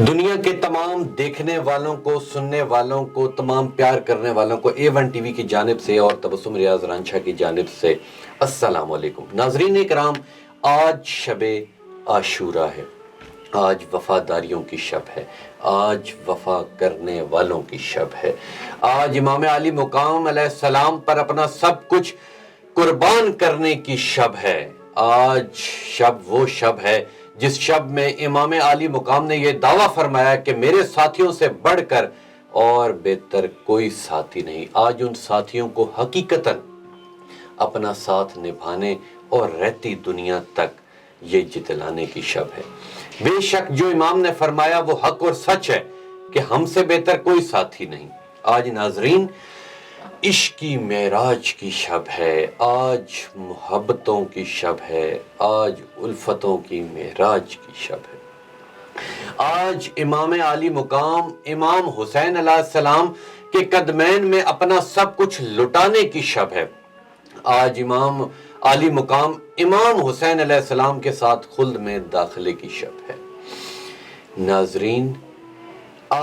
دنیا کے تمام دیکھنے والوں کو، سننے والوں کو، تمام پیار کرنے والوں کو A1 ٹی وی کی جانب سے اور تبسم ریاض رانجھا کی جانب سے السلام علیکم۔ ناظرین کرام، آج شب عاشورہ ہے، آج وفاداریوں کی شب ہے، آج وفا کرنے والوں کی شب ہے، آج امام علی مقام علیہ السلام پر اپنا سب کچھ قربان کرنے کی شب ہے۔ آج شب وہ شب ہے جس شب میں امام علی مقام نے یہ دعویٰ فرمایا کہ میرے ساتھیوں سے بڑھ کر اور بہتر کوئی ساتھی نہیں۔ آج ان ساتھیوں کو حقیقتاً اپنا ساتھ نبھانے اور رہتی دنیا تک یہ جتلانے کی شب ہے۔ بے شک جو امام نے فرمایا وہ حق اور سچ ہے کہ ہم سے بہتر کوئی ساتھی نہیں۔ آج ناظرین عشق کی معراج کی شب ہے، آج محبتوں کی شب ہے، آج الفتوں کی معراج کی شب ہے۔ آج امام علی مقام امام حسین علیہ السلام کے قدمین میں اپنا سب کچھ لٹانے کی شب ہے۔ آج امام علی مقام امام حسین علیہ السلام کے ساتھ خلد میں داخلے کی شب ہے۔ ناظرین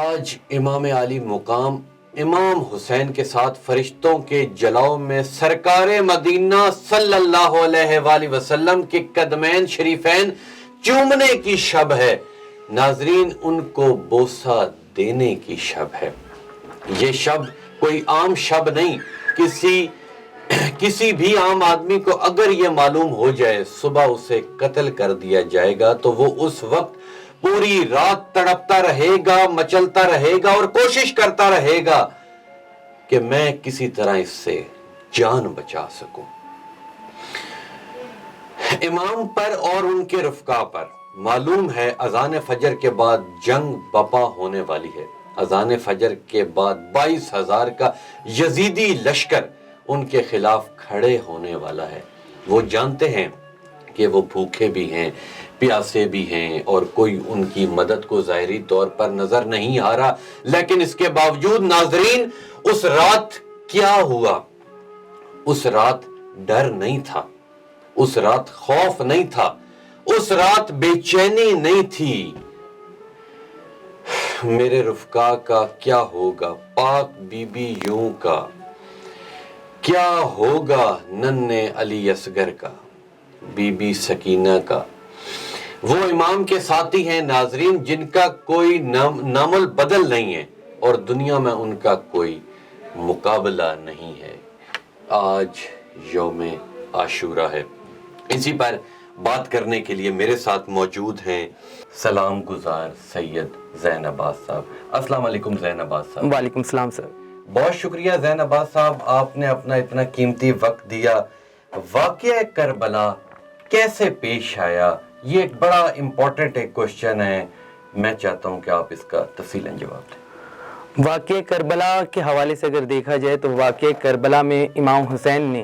آج امام علی مقام امام حسین کے ساتھ فرشتوں کے جلاؤ میں سرکار مدینہ صلی اللہ علیہ وآلہ وسلم کے قدمین شریفین چومنے کی شب ہے۔ ناظرین ان کو بوسہ دینے کی شب ہے۔ یہ شب کوئی عام شب نہیں۔ کسی بھی عام آدمی کو اگر یہ معلوم ہو جائے صبح اسے قتل کر دیا جائے گا تو وہ اس وقت پوری رات تڑپتا رہے گا، مچلتا رہے گا اور کوشش کرتا رہے گا کہ میں کسی طرح اس سے جان بچا سکوں۔ امام پر اور ان کے رفقا پر معلوم ہے اذان فجر کے بعد جنگ بپا ہونے والی ہے۔ اذان فجر کے بعد 22,000 کا یزیدی لشکر ان کے خلاف کھڑے ہونے والا ہے۔ وہ جانتے ہیں کہ وہ بھوکے بھی ہیں، پیاسے بھی ہیں اور کوئی ان کی مدد کو ظاہری طور پر نظر نہیں آ رہا، لیکن اس کے باوجود ناظرین اس رات کیا ہوا؟ اس رات ڈر نہیں تھا، اس رات خوف نہیں تھا، اس رات بے چینی نہیں تھی۔ میرے رفقا کا کیا ہوگا، پاک بی بی یوں کا کیا ہوگا، ننھے علی اصغر کا، بی بی سکینہ کا۔ وہ امام کے ساتھی ہیں ناظرین جن کا کوئی نام البدل نہیں ہے اور دنیا میں ان کا کوئی مقابلہ نہیں ہے۔ آج یوم عاشورہ ہے۔ اسی پر بات کرنے کے لیے میرے ساتھ موجود ہیں سلام گزار سید زین عباس صاحب۔ السلام علیکم زین عباس صاحب۔ وعلیکم السلام سر۔ بہت شکریہ زین عباس صاحب، آپ نے اپنا اتنا قیمتی وقت دیا۔ واقعہ کربلا کیسے پیش آیا؟ یہ ایک بڑا امپورٹنٹ ایک کوشچن ہے، میں چاہتا ہوں کہ آپ اس کا تفصیلاً جواب دیں۔ واقعہ کربلا کے حوالے سے اگر دیکھا جائے تو واقعہ کربلا میں امام حسین نے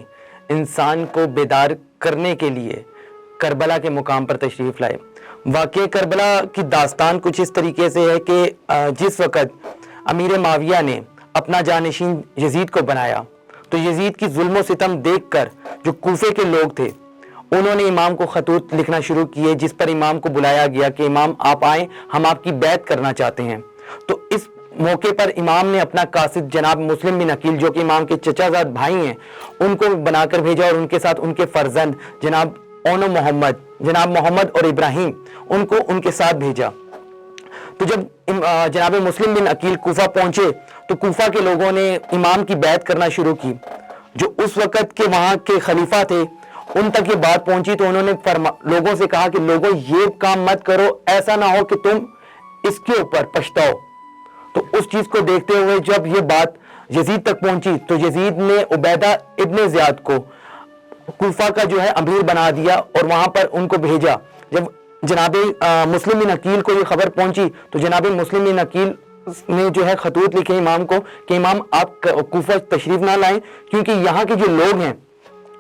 انسان کو بیدار کرنے کے لیے کربلا کے مقام پر تشریف لائے۔ واقعہ کربلا کی داستان کچھ اس طریقے سے ہے کہ جس وقت امیر معاویہ نے اپنا جانشین یزید کو بنایا تو یزید کی ظلم و ستم دیکھ کر جو کوفے کے لوگ تھے انہوں نے امام کو خطوط لکھنا شروع کیے، جس پر امام کو بلایا گیا کہ امام آپ آئیں، ہم آپ کی بیعت کرنا چاہتے ہیں۔ تو اس موقع پر امام نے اپنا قاصد جناب مسلم بن عقیل جو کہ امام کے چچا زاد بھائی ہیں ان کو بنا کر بھیجا اور ان کے ساتھ ان کے فرزند جناب اون و محمد، جناب محمد اور ابراہیم ان کو ان کے ساتھ بھیجا۔ تو جب جناب مسلم بن عقیل کوفہ پہنچے تو کوفہ کے لوگوں نے امام کی بیعت کرنا شروع کی۔ جو اس وقت کے وہاں کے خلیفہ تھے ان تک یہ بات پہنچی تو انہوں نے لوگوں سے کہا کہ لوگوں یہ کام مت کرو، ایسا نہ ہو کہ تم اس کے اوپر پچھتاؤ۔ تو اس چیز کو دیکھتے ہوئے جب یہ بات یزید تک پہنچی تو یزید نے عبیدہ ابن زیاد کو کوفہ کا جو ہے امیر بنا دیا اور وہاں پر ان کو بھیجا۔ جب جناب مسلم بن عقیل کو یہ خبر پہنچی تو جناب مسلم بن عقیل نے جو ہے خطوط لکھے امام کو کہ امام آپ کوفہ تشریف نہ لائیں کیونکہ یہاں کے جو لوگ ہیں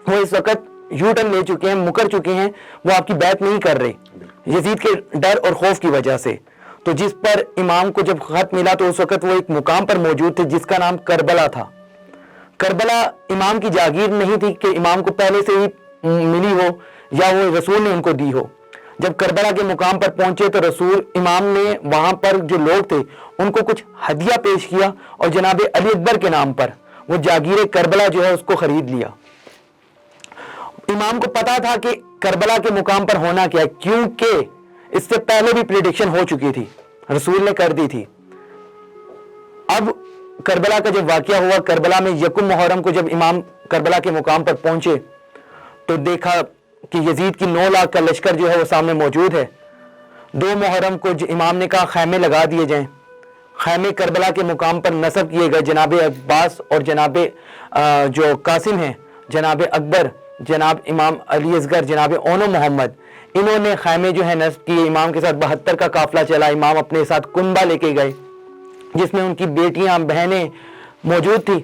وہ اس وقت یو ٹرن لے چکے ہیں، مکر چکے ہیں، وہ آپ کی بیعت نہیں کر رہے یزید کے ڈر اور خوف کی وجہ سے۔ تو جس پر امام کو جب خط ملا تو اس وقت وہ ایک مقام پر موجود تھے جس کا نام کربلا تھا۔ کربلا امام کی جاگیر نہیں تھی کہ امام کو پہلے سے ہی ملی ہو یا وہ رسول نے ان کو دی ہو۔ جب کربلا کے مقام پر پہنچے تو رسول امام نے وہاں پر جو لوگ تھے ان کو کچھ ہدیہ پیش کیا اور جناب علی اکبر کے نام پر وہ جاگیر کربلا جو ہے اس کو خرید لیا. امام کو پتا تھا کہ کربلا کے مقام پر ہونا کیا ہے، کیونکہ اس سے پہلے بھی پریڈکشن ہو چکی تھی، رسول نے کر دی تھی. اب کربلا کا جب واقعہ ہوا، کربلا میں یکم محرم کو جب امام کربلا کے مقام پر پہنچے تو دیکھا کہ یزید کی 9 لاکھ کا لشکر جو ہے وہ سامنے موجود ہے. 2 محرم کو امام نے کہا خیمے لگا دیے جائیں. خیمے کربلا کے مقام پر نصب کیے گئے. جناب عباس اور جناب جو قاسم ہیں، جناب اکبر، جناب امام علی اصغر، جناب اونو محمد، انہوں نے خیمے جو ہے نصب کیے. امام کے ساتھ 72 کا قافلہ چلا. امام اپنے ساتھ کنبہ لے کے گئے جس میں ان کی بیٹیاں بہنیں موجود تھی.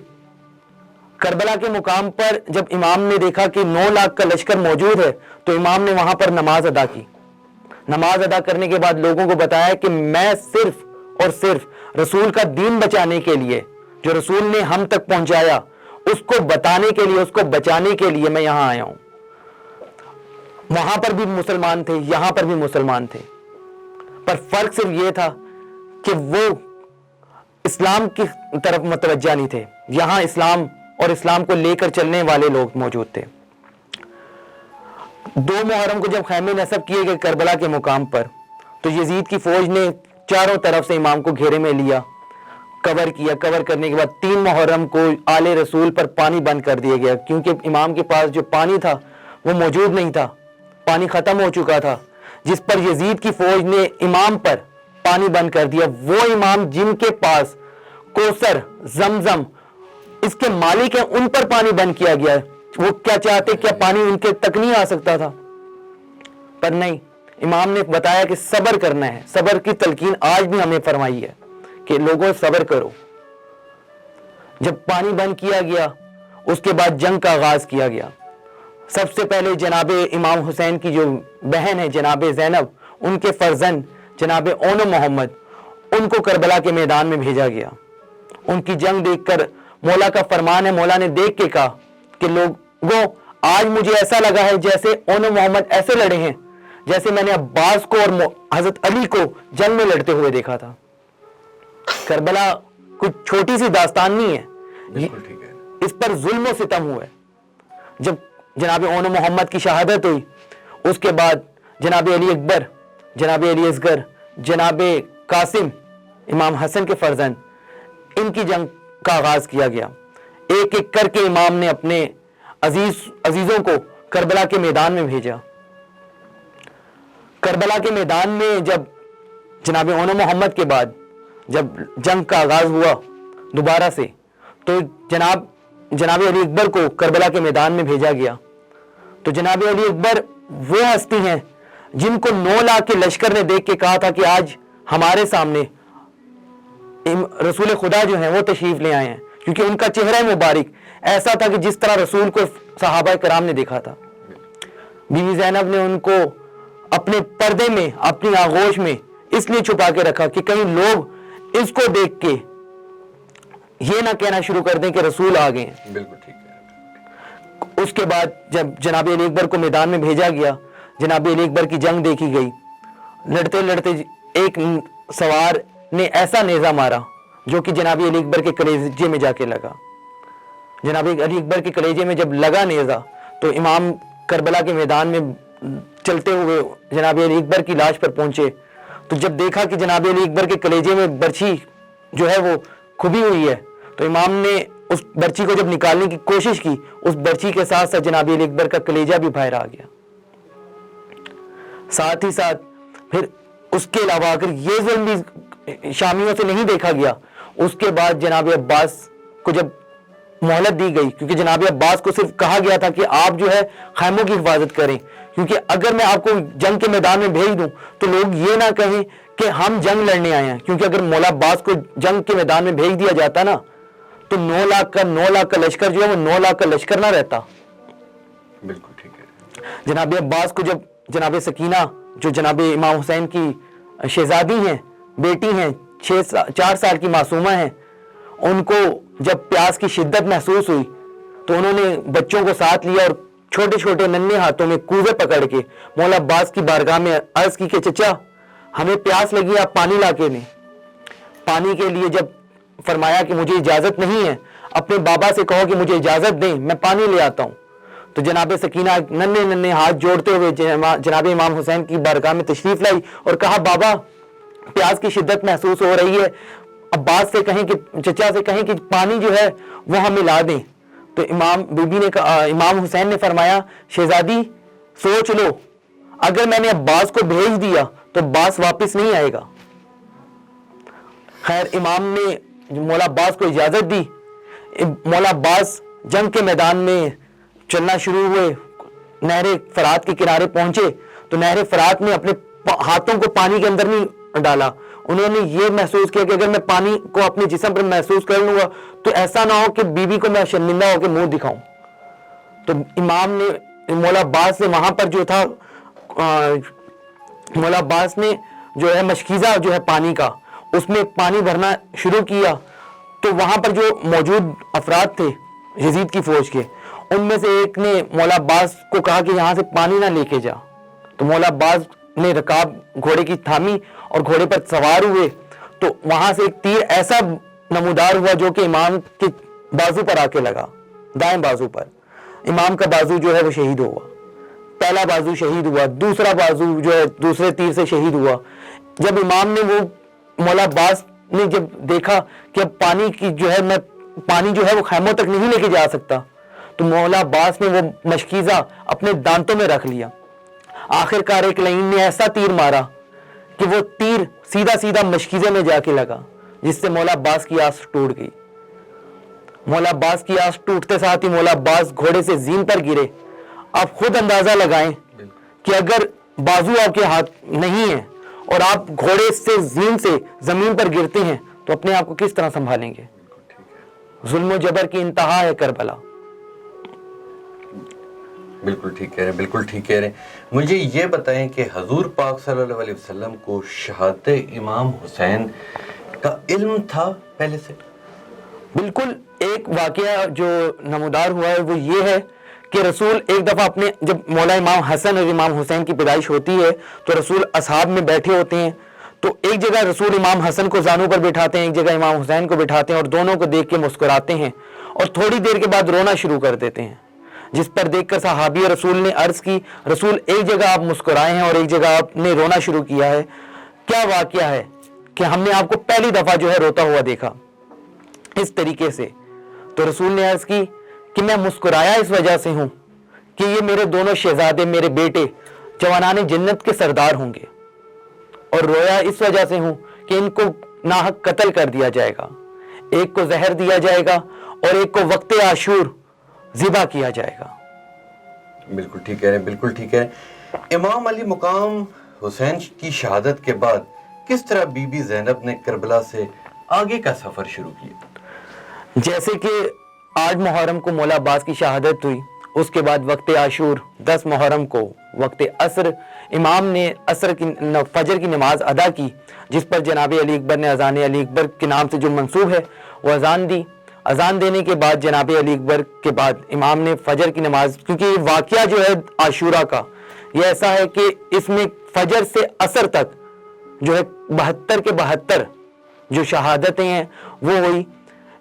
کربلا کے مقام پر جب امام نے دیکھا کہ 9 لاکھ کا لشکر موجود ہے تو امام نے وہاں پر نماز ادا کی. نماز ادا کرنے کے بعد لوگوں کو بتایا کہ میں صرف اور صرف رسول کا دین بچانے کے لیے، جو رسول نے ہم تک پہنچایا، اس کو بتانے کے لیے، اس کو بچانے کے لیے میں یہاں آیا ہوں. وہاں پر بھی مسلمان تھے، یہاں پر بھی مسلمان تھے، پر فرق صرف یہ تھا کہ وہ اسلام کی طرف متوجہ نہیں تھے. یہاں اسلام اور اسلام کو لے کر چلنے والے لوگ موجود تھے. 2 محرم کو جب خیمے نصب کیے گئے کربلا کے مقام پر تو یزید کی فوج نے چاروں طرف سے امام کو گھیرے میں لیا، کور کیا. کور کرنے کے بعد 3 محرم کو آل رسول پر پانی بند کر دیا گیا، کیونکہ امام کے پاس جو پانی تھا وہ موجود نہیں تھا، پانی ختم ہو چکا تھا، جس پر یزید کی فوج نے امام پر پانی بند کر دیا. وہ امام جن کے پاس کوثر، زمزم اس کے مالک ہیں، ان پر پانی بند کیا گیا. وہ کیا چاہتے، کیا پانی ان کے تک نہیں آ سکتا تھا؟ پر نہیں، امام نے بتایا کہ صبر کرنا ہے. صبر کی تلقین آج بھی ہمیں فرمائی ہے کہ لوگوں صبر کرو. جب پانی بند کیا گیا اس کے بعد جنگ کا آغاز کیا گیا. سب سے پہلے جناب امام حسین کی جو بہن ہے جناب زینب، ان کے فرزند جناب اونو محمد، ان کو کربلا کے میدان میں بھیجا گیا. ان کی جنگ دیکھ کر مولا کا فرمان ہے، مولا نے دیکھ کے کہا کہ لوگوں آج مجھے ایسا لگا ہے جیسے اونو محمد ایسے لڑے ہیں جیسے میں نے عباس کو اور حضرت علی کو جنگ میں لڑتے ہوئے دیکھا تھا. کربلا کوئی چھوٹی سی داستان نہیں ہے، اس پر ظلم و ستم ہوا ہے. جب جناب اونو محمد کی شہادت ہوئی اس کے بعد جناب علی اکبر، جناب علی اصغر، جناب قاسم، امام حسن کے فرزند، ان کی جنگ کا آغاز کیا گیا. ایک ایک کر کے امام نے اپنے عزیزوں کو کربلا کے میدان میں بھیجا. کربلا کے میدان میں جب جناب اونو محمد کے بعد جب جنگ کا آغاز ہوا دوبارہ سے تو جناب علی اکبر کو کربلا کے میدان میں بھیجا گیا. تو جناب علی اکبر وہ ہستی ہیں جن کو 9 لاکھ کے لشکر نے دیکھ کے کہا تھا کہ آج ہمارے سامنے رسول خدا جو ہیں وہ تشریف لے آئے ہیں، کیونکہ ان کا چہرہ مبارک ایسا تھا کہ جس طرح رسول کو صحابہ کرام نے دیکھا تھا. بیوی زینب نے ان کو اپنے پردے میں، اپنی آغوش میں اس لیے چھپا کے رکھا کہ کہیں لوگ اس کو دیکھ کے یہ نہ کہنا شروع کر دیں کہ رسول آ گئے ہیں. بالکل ٹھیک ہے. اس کے بعد جب جناب علی اکبر کو میدان میں بھیجا گیا، جناب علی اکبر کی جنگ دیکھی گئی. لڑتے لڑتے ایک سوار نے ایسا نیزہ مارا جو کہ جناب علی اکبر کے کلیجے میں جا کے لگا. جناب علی اکبر کے کلیجے میں جب لگا نیزہ تو امام کربلا کے میدان میں چلتے ہوئے جناب علی اکبر کی لاش پر پہنچے تو جب دیکھا کہ جناب علی اکبر کے کلیجے میں برچھی جو ہے وہ کھبی ہوئی ہے تو امام نے اس برچھی کو جب نکالنے کی کوشش کی، اس برچھی کے ساتھ ساتھ جناب علی اکبر کا کلیجہ بھی باہر آ گیا. ساتھ ہی ساتھ پھر اس کے علاوہ اگر یہ ظلم بھی شامیوں سے نہیں دیکھا گیا، اس کے بعد جناب عباس کو جب مہلت دی گئی، کیونکہ جناب عباس کو صرف کہا گیا تھا کہ آپ جو ہے خیموں کی حفاظت کریں، کیونکہ اگر میں آپ کو جنگ کے میدان میں بھیج دوں تو لوگ یہ نہ کہیں کہ ہم جنگ لڑنے آئے ہیں، کیونکہ اگر مولا عباس کو جنگ کے میدان میں بھیج دیا جاتا نا تو 9 لاکھ کا لشکر جو ہے وہ 9 لاکھ کا لشکر نہ رہتا. بالکل ٹھیک ہے. جناب عباس کو جب جناب سکینہ جو جناب امام حسین کی شہزادی ہیں، بیٹی ہیں، 4 سال کی معصومہ ہیں، ان کو جب پیاس کی شدت محسوس ہوئی تو انہوں نے بچوں کو ساتھ لیا اور چھوٹے چھوٹے ننھے ہاتھوں میں کوزے پکڑ کے مولا عباس کی بارگاہ میں عرض کی کہ چچا ہمیں پیاس لگی, آپ پانی لا کے دیں. پانی کے لیے جب فرمایا کہ مجھے اجازت نہیں ہے, اپنے بابا سے کہو کہ مجھے اجازت دیں, میں پانی لے آتا ہوں. تو جناب سکینہ ننھے ننھے ہاتھ جوڑتے ہوئے جناب امام حسین کی بارگاہ میں تشریف لائی اور کہا بابا پیاس کی شدت محسوس ہو رہی ہے, عباس سے کہیں کہ چچا سے کہیں کہ پانی جو ہے وہ ہمیں لا دیں. تو امام حسین نے فرمایا شہزادی سوچ لو, اگر میں نے عباس کو بھیج دیا تو عباس واپس نہیں آئے گا. خیر امام نے مولا عباس کو اجازت دی. مولا عباس جنگ کے میدان میں چلنا شروع ہوئے, نہر فرات کے کنارے پہنچے تو نہر فرات میں اپنے ہاتھوں کو پانی کے اندر نہیں ڈالا. انہوں نے یہ محسوس کیا کہ اگر میں پانی کو اپنے جسم پر محسوس کر لوں گا تو ایسا نہ ہو کہ بیوی کو میں شرمندہ ہو کے منہ دکھاؤں. تو امام نے مولا عباس سے وہاں پر جو تھا مولا عباس نے جو ہے مشکیزہ جو ہے پانی کا اس میں پانی بھرنا شروع کیا. تو وہاں پر جو موجود افراد تھے یزید کی فوج کے, ان میں سے ایک نے مولا عباس کو کہا کہ یہاں سے پانی نہ لے کے جا. تو مولا عباس نے رکاب گھوڑے کی تھامی اور گھوڑے پر سوار ہوئے تو وہاں سے ایک تیر ایسا نمودار ہوا جو کہ امام کے بازو پر آ کے لگا, دائیں بازو پر. امام کا بازو جو ہے وہ شہید ہوا, پہلا بازو شہید ہوا, دوسرا بازو جو ہے دوسرے تیر سے شہید ہوا. جب امام نے وہ مولا عباس نے جب دیکھا کہ اب پانی کی جو ہے میں پانی جو ہے وہ خیموں تک نہیں لے کے جا سکتا, تو مولا عباس نے وہ مشکیزہ اپنے دانتوں میں رکھ لیا. آخر کار ایک لعین نے ایسا تیر مارا کہ وہ تیر سیدھا سیدھا مشکیزے میں جا کے لگا, جس سے مولا عباس کی آس ٹوٹ گئی. مولا عباس کی آس ٹوٹتے ساتھ ہی مولا عباس گھوڑے سے زین پر گرے. آپ خود اندازہ لگائیں کہ اگر بازو آپ کے ہاتھ نہیں ہے اور آپ گھوڑے سے زین سے زمین پر گرتے ہیں تو اپنے آپ کو کس طرح سنبھالیں گے. ظلم و جبر کی انتہا ہے کربلا. بالکل ٹھیک کہہ رہے ہیں, بالکل ٹھیک کہہ رہے ہیں. مجھے یہ بتائیں کہ حضور پاک صلی اللہ علیہ وسلم کو شہادت امام حسین کا علم تھا پہلے سے؟ بالکل. ایک واقعہ جو نمودار ہوا ہے وہ یہ ہے کہ رسول ایک دفعہ اپنے جب مولا امام حسن اور امام حسین کی پیدائش ہوتی ہے تو رسول اصحاب میں بیٹھے ہوتے ہیں, تو ایک جگہ رسول امام حسن کو زانوں پر بٹھاتے ہیں, ایک جگہ امام حسین کو بٹھاتے ہیں اور دونوں کو دیکھ کے مسکراتے ہیں اور تھوڑی دیر کے بعد رونا شروع کر دیتے ہیں. جس پر دیکھ کر صحابی رسول نے عرض کی رسول ایک جگہ آپ مسکرائے ہیں اور ایک جگہ آپ نے رونا شروع کیا ہے, کیا واقعہ ہے کہ ہم نے آپ کو پہلی دفعہ جو ہے روتا ہوا دیکھا اس طریقے سے. تو رسول نے عرض کی کہ میں مسکرایا اس وجہ سے ہوں کہ یہ میرے دونوں شہزادے میرے بیٹے جوانان جنت کے سردار ہوں گے, اور رویا اس وجہ سے ہوں کہ ان کو ناحق قتل کر دیا جائے گا, ایک کو زہر دیا جائے گا اور ایک کو وقت عاشور ذبح کیا جائے گا. بالکل ٹھیک کہہ رہے ہیں, بالکل ٹھیک ہے. امام علی مقام حسین کی شہادت کے بعد کس طرح بی بی زینب نے کربلا سے آگے کا سفر شروع کیا؟ جیسے کہ 8 محرم کو مولا عباس کی شہادت ہوئی, اس کے بعد وقت عاشور 10 محرم کو وقت عصر امام نے عصر کی فجر کی نماز ادا کی, جس پر جناب علی اکبر نے اذان علی اکبر کے نام سے جو منسوب ہے وہ اذان دی. اذان دینے کے بعد جناب علی اکبر کے بعد امام نے فجر کی نماز, کیونکہ یہ واقعہ جو ہے عاشورہ کا یہ ایسا ہے کہ اس میں فجر سے عصر تک جو ہے 72 کے 72 جو شہادتیں ہیں وہ ہوئی,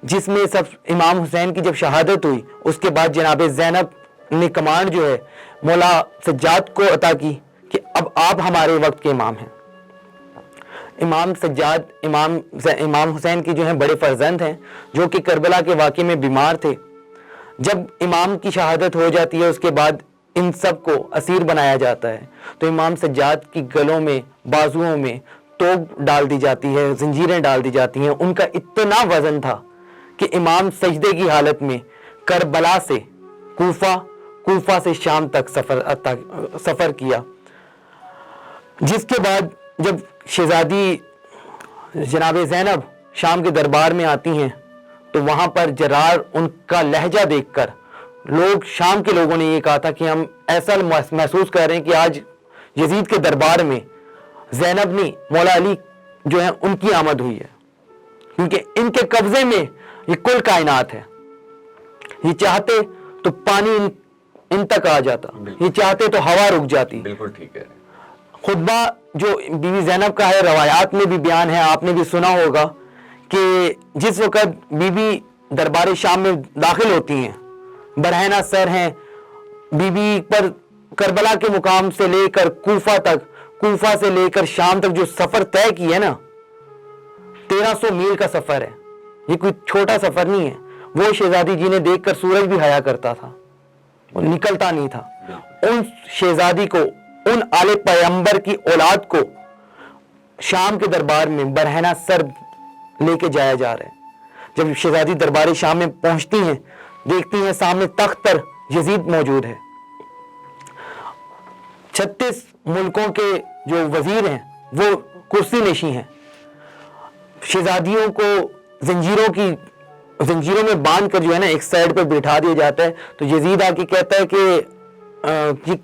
جس میں سب امام حسین کی جب شہادت ہوئی اس کے بعد جناب زینب نے کمانڈ جو ہے مولا سجاد کو عطا کی کہ اب آپ ہمارے وقت کے امام ہیں. امام سجاد امام حسین کی جو ہیں بڑے فرزند ہیں جو کہ کربلا کے واقعے میں بیمار تھے. جب امام کی شہادت ہو جاتی ہے اس کے بعد ان سب کو اسیر بنایا جاتا ہے, تو امام سجاد کی گلوں میں بازوؤں میں توق ڈال دی جاتی ہے, زنجیریں ڈال دی جاتی ہیں. ان کا اتنا وزن تھا کہ امام سجدے کی حالت میں کربلا سے کوفہ سے شام تک سفر کیا. جس کے بعد جب شہزادی جناب زینب شام کے دربار میں آتی ہیں تو وہاں پر جرار ان کا لہجہ دیکھ کر شام کے لوگوں نے یہ کہا تھا کہ ہم ایسا محسوس کر رہے ہیں کہ آج یزید کے دربار میں زینب نہیں مولا علی جو ہے ان کی آمد ہوئی ہے, کیونکہ ان کے قبضے میں یہ کل کائنات ہے. یہ چاہتے تو پانی ان تک آ جاتا, یہ چاہتے تو ہوا رک جاتی. بالکل ٹھیک ہے. خطبہ جو بیوی زینب کا ہے روایات میں بھی بیان ہے, آپ نے بھی سنا ہوگا کہ جس وقت بی بی دربار شام میں داخل ہوتی ہیں, برہنہ سر ہیں, بی بی پر کربلا کے مقام سے لے کر کوفہ تک, کوفہ سے لے کر شام تک جو سفر طے کی ہے نا, 1300 میل کا سفر ہے, یہ کوئی چھوٹا سفر نہیں ہے. وہ شہزادی جی نے دیکھ کر سورج بھی حیا کرتا تھا, وہ نکلتا نہیں تھا. ان شہزادی کو, ان آل پیغمبر کی اولاد کو شام کے دربار میں برہنہ سر لے کے جایا جا رہا ہے. جب شہزادی دربار شام میں پہنچتی ہیں, دیکھتی ہیں سامنے تخت پر یزید موجود ہے. 36 ملکوں کے جو وزیر ہیں وہ کرسی نشین ہیں. شہزادیوں کو زنجیروں میں باندھ کر جو ہے نا ایک سائڈ پہ بٹھا دیا جاتا ہے. تو یزید آ کے کہتا ہے کہ یہ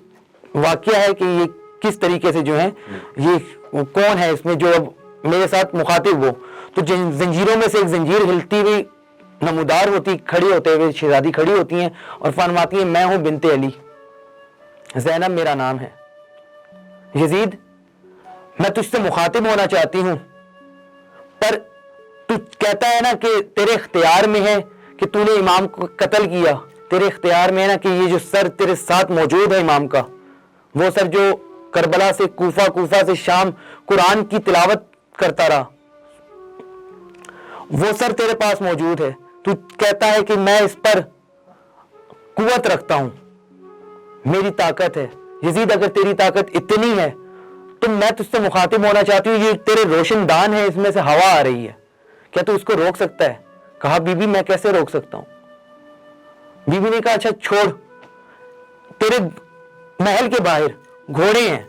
واقعہ ہے کہ یہ کس طریقے سے جو ہے, یہ کون ہے اس میں جو اب میرے ساتھ مخاطب ہو. تو زنجیروں میں سے ایک زنجیر ہلتی ہوئی نمودار ہوتی, کھڑی ہوتے ہوئے شہزادی کھڑی ہوتی ہیں اور فرماتی ہیں میں ہوں بنت علی, زینب میرا نام ہے. یزید میں تجھ سے مخاطب ہونا چاہتی ہوں, پر تو کہتا ہے نا کہ تیرے اختیار میں ہے کہ تو نے امام کو قتل کیا, تیرے اختیار میں ہے نا کہ یہ جو سر تیرے ساتھ موجود ہے امام کا, وہ سر جو کربلا سے کوفہ, کوفہ سے شام قرآن کی تلاوت کرتا رہا, وہ سر تیرے پاس موجود ہے. تو کہتا ہے کہ میں اس پر قوت رکھتا ہوں, میری طاقت ہے. یزید اگر تیری طاقت اتنی ہے تو میں تجھ سے مخاطب ہونا چاہتی ہوں, یہ تیرے روشن دان ہے, اس میں سے ہوا آ رہی ہے, کیا تو اس کو روک سکتا ہے؟ کہا بی بی میں کیسے روک سکتا ہوں. بی بی نے کہا اچھا چھوڑ, تیرے محل کے باہر گھوڑے ہیں,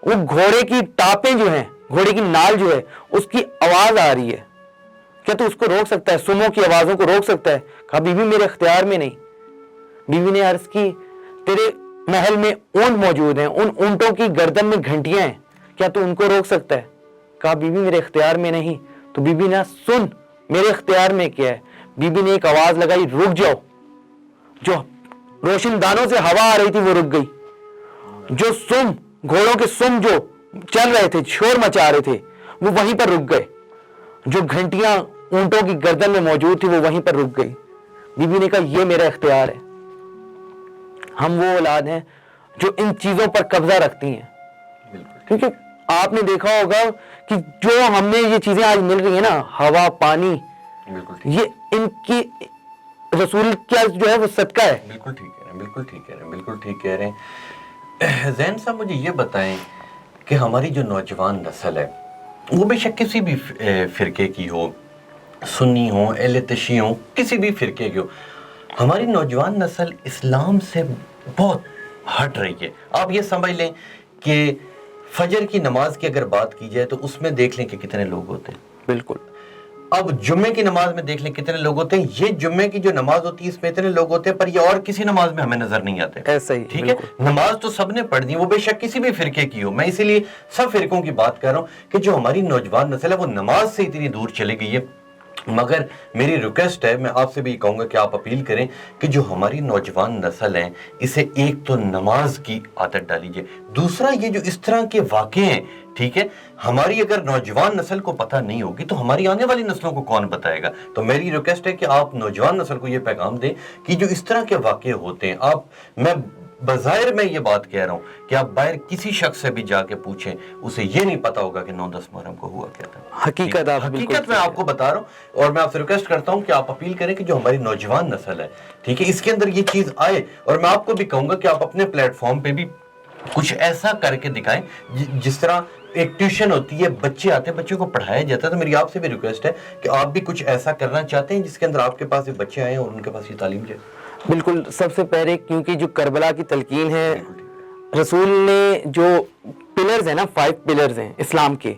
وہ گھوڑے کی ٹاپیں جو ہیں, گھوڑے کی نال جو ہے اس کی آواز آ رہی ہے, کیا تو اس کو روک سکتا ہے, سموں کی آوازوں کو روک سکتا ہے؟ کہا بی بی میرے اختیار میں نہیں. بی بی نے عرض کی تیرے محل میں اونٹ موجود ہیں, ان اونٹوں کی گردن میں گھنٹیاں ہیں, کیا تو ان کو روک سکتا ہے؟ کہا بی بی میرے اختیار میں نہیں. تو بی بی نے سن میرے اختیار میں کیا ہے. بی بی نے ایک آواز لگائی رک جاؤ, جو روشن دانوں سے ہوا آ رہی تھی وہ رک گئی, جو سم گھوڑوں کے سم جو چل رہے تھے شور مچا رہے تھے وہ وہیں پر رک گئے, جو گھنٹیاں اونٹوں کی گردن میں موجود تھی وہ وہیں پر رک گئی. بی بی نے کہا یہ میرا اختیار ہے. ہم وہ اولاد ہیں جو ان چیزوں پر قبضہ رکھتی ہیں, کیونکہ آپ نے دیکھا ہوگا کہ جو ہم نے یہ چیزیں آج مل رہی ہیں نا, ہوا پانی, یہ ان کی رسول کیا جو ہے وہ صدقہ ہے. بالکل ٹھیک ہے, بالکل ٹھیک ہے, بالکل ٹھیک کہہ رہے ہیں. زین صاحب مجھے یہ بتائیں کہ ہماری جو نوجوان نسل ہے وہ بے شک کسی بھی فرقے کی ہو, سنی ہو, اہل تشیع ہو, کسی بھی فرقے کی ہو, ہماری نوجوان نسل اسلام سے بہت ہٹ رہی ہے. آپ یہ سمجھ لیں کہ فجر کی نماز کی اگر بات کی جائے تو اس میں دیکھ لیں کہ کتنے لوگ ہوتے ہیں. بالکل. اب جمعے کی نماز میں دیکھ لیں کتنے لوگ ہوتے ہیں. یہ جمعے کی جو نماز ہوتی ہے اس میں اتنے لوگ ہوتے ہیں, پر یہ اور کسی نماز میں ہمیں نظر نہیں آتے. ایسا ہی, ٹھیک ہے, نماز تو سب نے پڑھ دی, وہ بے شک کسی بھی فرقے کی ہو. میں اسی لیے سب فرقوں کی بات کر رہا ہوں کہ جو ہماری نوجوان نسل ہے وہ نماز سے اتنی دور چلی گئی ہے. مگر میری ریکویسٹ ہے, میں آپ سے بھی کہوں گا کہ آپ اپیل کریں کہ جو ہماری نوجوان نسل ہیں اسے ایک تو نماز کی عادت ڈالیجیے, دوسرا یہ جو اس طرح کے واقعے ہیں, ٹھیک ہے, ہماری اگر نوجوان نسل کو پتہ نہیں ہوگی تو ہماری آنے والی نسلوں کو کون بتائے گا. تو میری ریکویسٹ ہے کہ آپ نوجوان نسل کو یہ پیغام دیں کہ جو اس طرح کے واقعے ہوتے ہیں, میں بظاہر میں یہ بات کہہ رہا ہوں کہ آپ باہر کسی شخص سے بھی جا کے پوچھیں, اسے یہ نہیں پتا ہوگا کہ 9-10 محرم کو ہوا کیا تھا. حقیقت میں آپ کو بتا رہا ہوں, اور میں آپ سے ریکویسٹ کرتا ہوں کہ آپ اپیل کریں کہ جو ہماری نوجوان نسل ہے, ٹھیک ہے, اس کے اندر یہ چیز آئے. اور میں آپ کو بھی کہوں گا کہ آپ اپنے پلیٹ فارم پہ بھی کچھ ایسا کر کے دکھائیں جس طرح ایک ٹیوشن ہوتی ہے, بچے آتے ہیں, بچوں کو پڑھایا جاتا ہے. تو میری آپ سے بھی ریکویسٹ ہے کہ آپ بھی کچھ ایسا کرنا چاہتے ہیں جس کے اندر آپ کے پاس بچے آئیں اور ان کے پاس یہ تعلیم جائے. بالکل. سب سے پہلے کیونکہ جو کربلا کی تلقین ہے, رسول نے جو پلرز ہیں نا, 5 پلرز ہیں اسلام کے,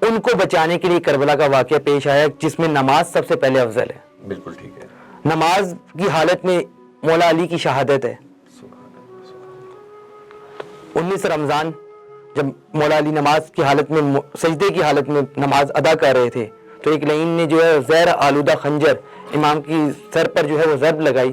ان کو بچانے کے لیے کربلا کا واقعہ پیش آیا جس میں نماز سب سے پہلے افضل ہے. بالکل ٹھیک ہے. نماز کی حالت میں مولا علی کی شہادت ہے. 19 رمضان جب مولا علی نماز کی حالت میں, سجدے کی حالت میں نماز ادا کر رہے تھے تو ایک لعین نے جو ہے زہر آلودہ خنجر امام کی سر پر جو ہے وہ ضرب لگائی.